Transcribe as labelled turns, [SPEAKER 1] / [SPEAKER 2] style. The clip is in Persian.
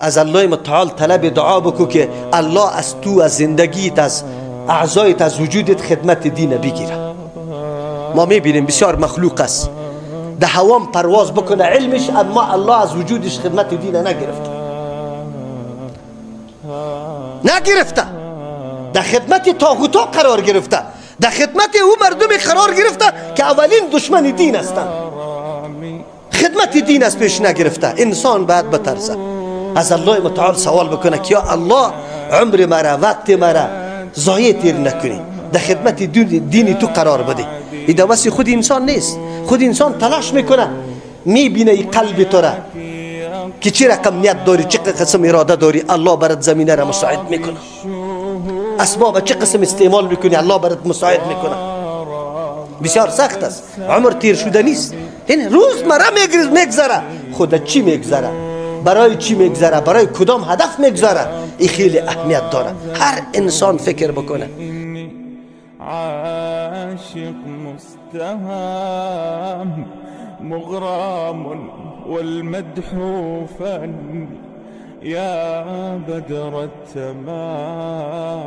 [SPEAKER 1] از الله متعال طلب دعا بکو که الله از تو، از زندگیت، از اعضایت، از وجودت خدمت دین بگیره. ما میبینیم بسیار مخلوق است ده هوام پرواز بکنه علمش، اما الله از وجودش خدمت دین نگرفته، در خدمت طاغوتا قرار گرفته، در خدمت او مردم قرار گرفته که اولین دشمن دین هستند. خدمت دین از پیش نگرفته. انسان باید بترسه، از الله متعال سوال بکنه که یا الله عمر مرا، وقت مرا ضایع تیر نکنی، در خدمت دین تو قرار بده. این دوست خود انسان نیست. خود انسان تلاش میکنه، میبینه ای قلب تو را که چه رقم نیت داری، چه قسم اراده داری، الله برات زمینه را مساعد میکنه. اسباب چه قسم استعمال میکنی، الله برات مساعد میکنه. بسیار سخت است، عمر تیر شده نیست. این روز مرا میگذره، خود چی میگذره، برای چی میگذره، برای کدام هدف میگذره، این خیلی اهمیت داره. هر انسان فکر بکنه.
[SPEAKER 2] عاشق مستهام مغرام والمدح فن يا بدر التمام.